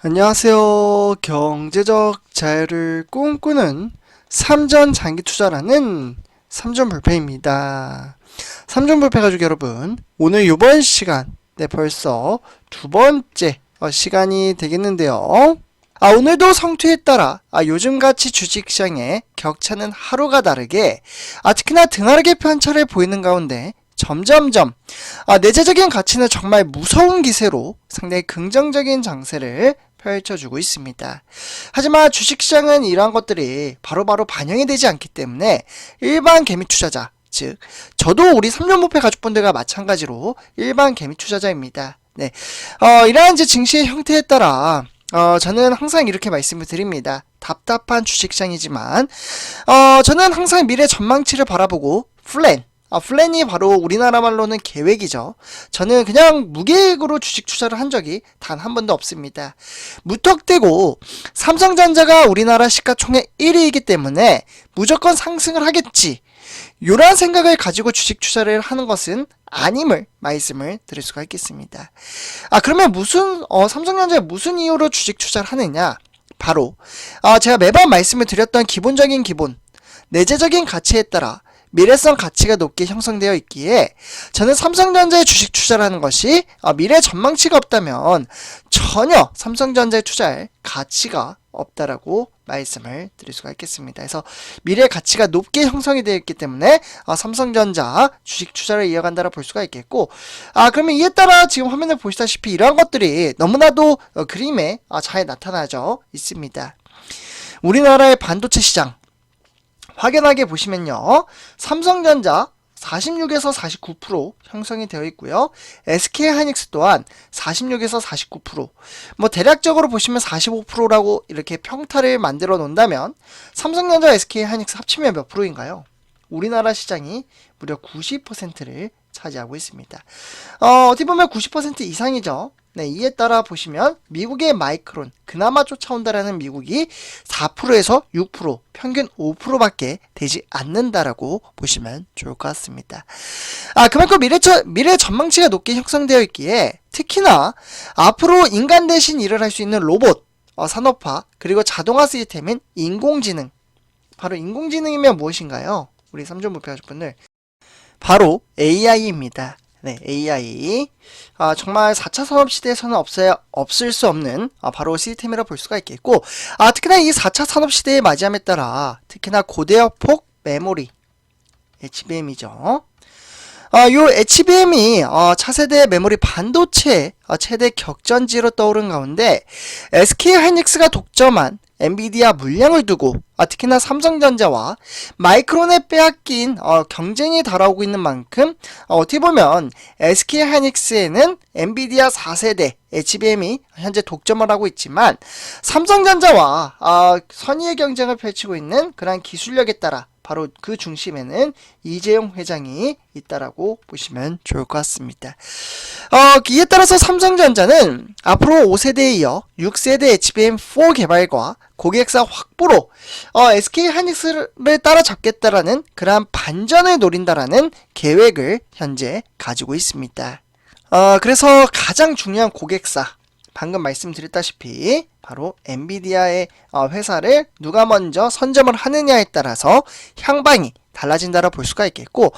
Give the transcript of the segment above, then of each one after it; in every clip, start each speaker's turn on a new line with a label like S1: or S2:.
S1: 안녕하세요. 경제적 자유를 꿈꾸는 삼전장기투자라는 삼전불패입니다. 삼전불패 가족 여러분, 오늘 이번 시간 벌써 두 번째 시간이 되겠는데요. 오늘도 성투에 따라 요즘같이 주식시장의 격차는 하루가 다르게 특히나 등하락의 편차를 보이는 가운데 점점점 내재적인 가치는 정말 무서운 기세로 상당히 긍정적인 장세를 펼쳐주고 있습니다. 하지만 주식시장은 이러한 것들이 바로바로 반영이 되지 않기 때문에 일반 개미 투자자, 즉 저도 우리 3년 목표 가족분들과 마찬가지로 일반 개미 투자자입니다. 이러한 증시의 형태에 따라 저는 항상 이렇게 말씀을 드립니다. 답답한 주식시장이지만 저는 항상 미래 전망치를 바라보고 플랜이 바로 우리나라 말로는 계획이죠. 저는 그냥 무계획으로 주식 투자를 한 적이 단 한 번도 없습니다. 무턱대고 삼성전자가 우리나라 시가총액 1위이기 때문에 무조건 상승을 하겠지, 이러한 생각을 가지고 주식 투자를 하는 것은 아님을 말씀을 드릴 수가 있겠습니다. 그러면 삼성전자에 무슨 이유로 주식 투자를 하느냐? 바로 제가 매번 말씀을 드렸던 기본적인 내재적인 가치에 따라 미래성 가치가 높게 형성되어 있기에 저는 삼성전자의 주식 투자라는 것이 미래 전망치가 없다면 전혀 삼성전자에 투자할 가치가 없다라고 말씀을 드릴 수가 있겠습니다. 그래서 미래 가치가 높게 형성이 되어 있기 때문에 삼성전자 주식 투자를 이어간다라 볼 수가 있겠고, 그러면 이에 따라 지금 화면을 보시다시피 이러한 것들이 너무나도 그림에 잘 나타나져 있습니다. 우리나라의 반도체 시장 확연하게 보시면요, 삼성전자 46에서 49% 형성이 되어 있고요. SK하이닉스 또한 46에서 49%, 대략적으로 보시면 45%라고 이렇게 평타를 만들어 놓는다면 삼성전자, SK하이닉스 합치면 몇 프로인가요? 우리나라 시장이 무려 90%를 차지하고 있습니다. 어떻게 보면 90% 이상이죠. 이에 따라 보시면 미국의 마이크론, 그나마 쫓아온다라는 미국이 4%에서 6%, 평균 5%밖에 되지 않는다라고 보시면 좋을 것 같습니다. 그만큼 미래 전망치가 높게 형성되어 있기에 특히나 앞으로 인간 대신 일을 할 수 있는 로봇, 산업화, 그리고 자동화 시스템인 인공지능. 바로 인공지능이면 무엇인가요? 우리 삼전 목표 가족분들, 바로 AI입니다. AI. 정말 4차 산업시대에서는 없을 수 없는 바로 시스템이라 볼 수가 있겠고, 특히나 이 4차 산업시대의 맞이함에 따라 특히나 고대역폭 메모리, HBM이죠. 요 HBM이 차세대 메모리 반도체 최대 격전지로 떠오른 가운데 SK하이닉스가 독점한 엔비디아 물량을 두고 특히나 삼성전자와 마이크론에 빼앗긴 경쟁이 달아오고 있는 만큼 어떻게 보면 SK하이닉스에는 엔비디아 4세대 HBM이 현재 독점을 하고 있지만 삼성전자와 선의의 경쟁을 펼치고 있는 그러한 기술력에 따라 바로 그 중심에는 이재용 회장이 있다라고 보시면 좋을 것 같습니다. 이에 따라서 삼성전자는 앞으로 5세대에 이어 6세대 HBM4 개발과 고객사 확보로 SK하이닉스를 따라잡겠다라는 그러한 반전을 노린다라는 계획을 현재 가지고 있습니다. 그래서 가장 중요한 고객사, 방금 말씀드렸다시피 바로 엔비디아의 회사를 누가 먼저 선점을 하느냐에 따라서 향방이 달라진다라 볼 수가 있겠고,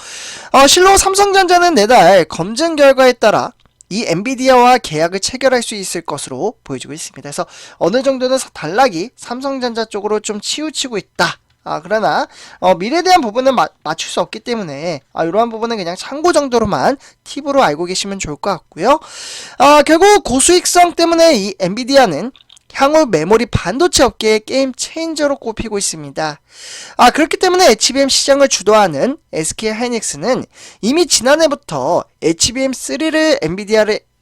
S1: 실로 삼성전자는 내달 검증 결과에 따라 이 엔비디아와 계약을 체결할 수 있을 것으로 보여지고 있습니다. 그래서 어느 정도는 단락이 삼성전자 쪽으로 좀 치우치고 있다. 그러나 미래에 대한 부분은 맞출 수 없기 때문에 이러한 부분은 그냥 참고 정도로만 팁으로 알고 계시면 좋을 것 같고요. 결국 고수익성 때문에 이 엔비디아는 향후 메모리 반도체 업계의 게임 체인저로 꼽히고 있습니다. 그렇기 때문에 HBM 시장을 주도하는 SK하이닉스는 이미 지난해부터 HBM3를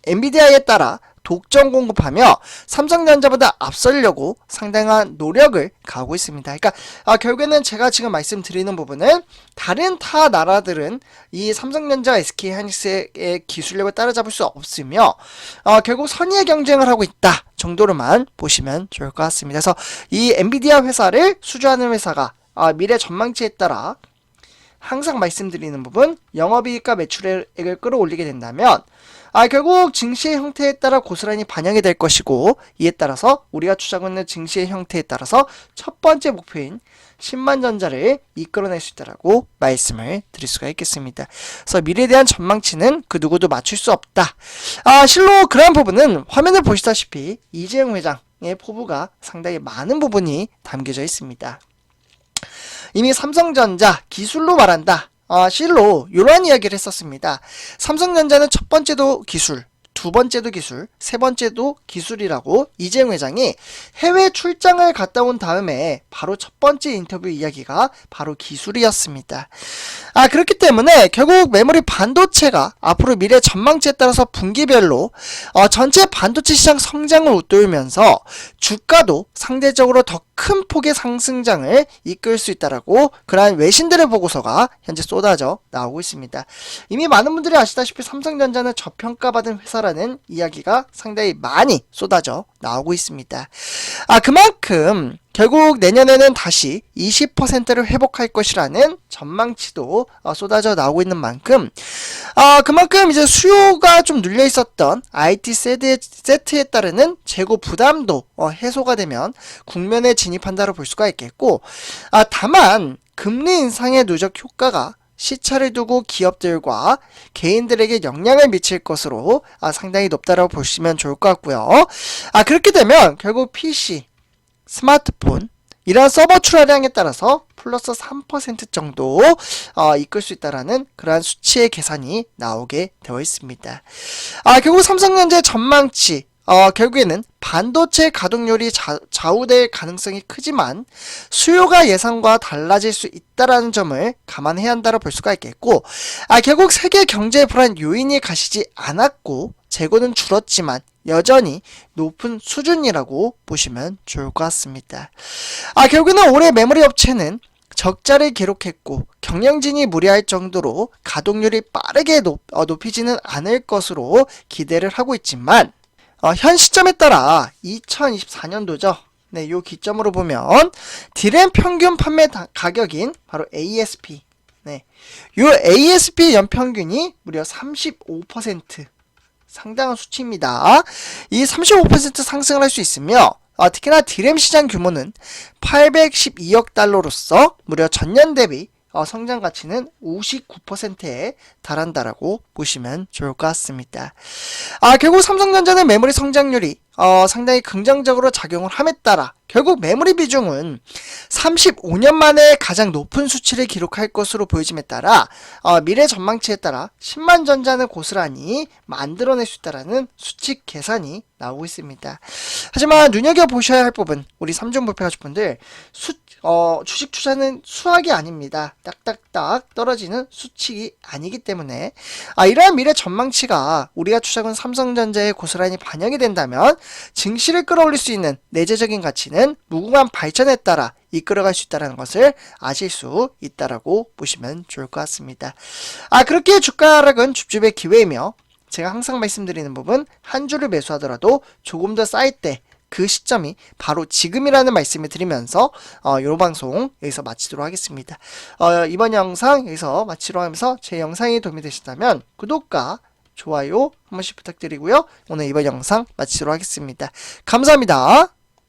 S1: 엔비디아에 따라 독점 공급하며 삼성전자보다 앞서려고 상당한 노력을 가하고 있습니다. 그러니까 결국에는 제가 지금 말씀드리는 부분은 다른 타 나라들은 이 삼성전자, SK하이닉스의 기술력을 따라잡을 수 없으며 결국 선의의 경쟁을 하고 있다 정도로만 보시면 좋을 것 같습니다. 그래서 이 엔비디아 회사를 수주하는 회사가 미래 전망치에 따라 항상 말씀드리는 부분, 영업이익과 매출액을 끌어올리게 된다면 결국 증시의 형태에 따라 고스란히 반영이 될 것이고, 이에 따라서 우리가 추구하고 있는 증시의 형태에 따라서 첫 번째 목표인 10만 전자를 이끌어낼 수 있다라고 말씀을 드릴 수가 있겠습니다. 그래서 미래에 대한 전망치는 그 누구도 맞출 수 없다. 실로 그러한 부분은 화면을 보시다시피 이재용 회장의 포부가 상당히 많은 부분이 담겨져 있습니다. 이미 삼성전자 기술로 말한다. 실로 이러한 이야기를 했었습니다. 삼성전자는 첫 번째도 기술, 두 번째도 기술, 세 번째도 기술이라고 이재용 회장이 해외 출장을 갔다 온 다음에 바로 첫 번째 인터뷰 이야기가 바로 기술이었습니다. 그렇기 때문에 결국 메모리 반도체가 앞으로 미래 전망치에 따라서 분기별로 전체 반도체 시장 성장을 웃돌면서 주가도 상대적으로 더 큰 폭의 상승장을 이끌 수 있다라고 그러한 외신들의 보고서가 현재 쏟아져 나오고 있습니다. 이미 많은 분들이 아시다시피 삼성전자는 저평가받은 회사라는 이야기가 상당히 많이 쏟아져 나오고 있습니다. 그만큼 결국 내년에는 다시 20%를 회복할 것이라는 전망치도 쏟아져 나오고 있는 만큼 그만큼 이제 수요가 좀 눌려 있었던 IT 세트에 따르는 재고 부담도 해소가 되면 국면에 진입한다고 볼 수가 있겠고, 다만 금리 인상의 누적 효과가 시차를 두고 기업들과 개인들에게 영향을 미칠 것으로 상당히 높다라고 보시면 좋을 것 같고요. 그렇게 되면 결국 PC, 스마트폰 이러한 서버 출하량에 따라서 플러스 3% 정도 이끌 수 있다라는 그러한 수치의 계산이 나오게 되어 있습니다. 결국 삼성전자의 전망치 결국에는 반도체 가동률이 좌우될 가능성이 크지만 수요가 예상과 달라질 수 있다라는 점을 감안해야 한다고 볼 수가 있겠고, 결국 세계 경제 불안 요인이 가시지 않았고 재고는 줄었지만 여전히 높은 수준이라고 보시면 좋을 것 같습니다. 결국에는 올해 메모리 업체는 적자를 기록했고 경영진이 무리할 정도로 가동률이 빠르게 높이지는 않을 것으로 기대를 하고 있지만, 현 시점에 따라 2024년도죠. 네, 요 기점으로 보면 디램 평균 판매 가격인 바로 ASP, 요 ASP 연평균이 무려 35% 상당한 수치입니다. 이 35% 상승을 할 수 있으며 특히나 디램 시장 규모는 812억 달러로서 무려 전년 대비 성장 가치는 59%에 달한다라고 보시면 좋을 것 같습니다. 결국 삼성전자는 메모리 성장률이 상당히 긍정적으로 작용을 함에 따라 결국 메모리 비중은 35년 만에 가장 높은 수치를 기록할 것으로 보여짐에 따라 미래 전망치에 따라 10만 전자는 고스란히 만들어낼 수 있다는 수치 계산이 나오고 있습니다. 하지만 눈여겨보셔야 할 부분, 우리 3종 불패 가족분들, 주식 투자는 수학이 아닙니다. 딱딱딱 떨어지는 수칙이 아니기 때문에 이러한 미래 전망치가 우리가 투자한 삼성전자에 고스란히 반영이 된다면 증시를 끌어올릴 수 있는 내재적인 가치는 무궁한 발전에 따라 이끌어갈 수 있다는 것을 아실 수 있다라고 보시면 좋을 것 같습니다. 그렇게 주가 하락은 줍줍의 기회이며, 제가 항상 말씀드리는 부분, 한 주를 매수하더라도 조금 더 쌓일 때 그 시점이 바로 지금이라는 말씀을 드리면서 요 방송 여기서 마치도록 하겠습니다. 이번 영상 여기서 마치도록 하면서 제 영상이 도움이 되셨다면 구독과 좋아요 한 번씩 부탁드리고요. 오늘 이번 영상 마치도록 하겠습니다. 감사합니다.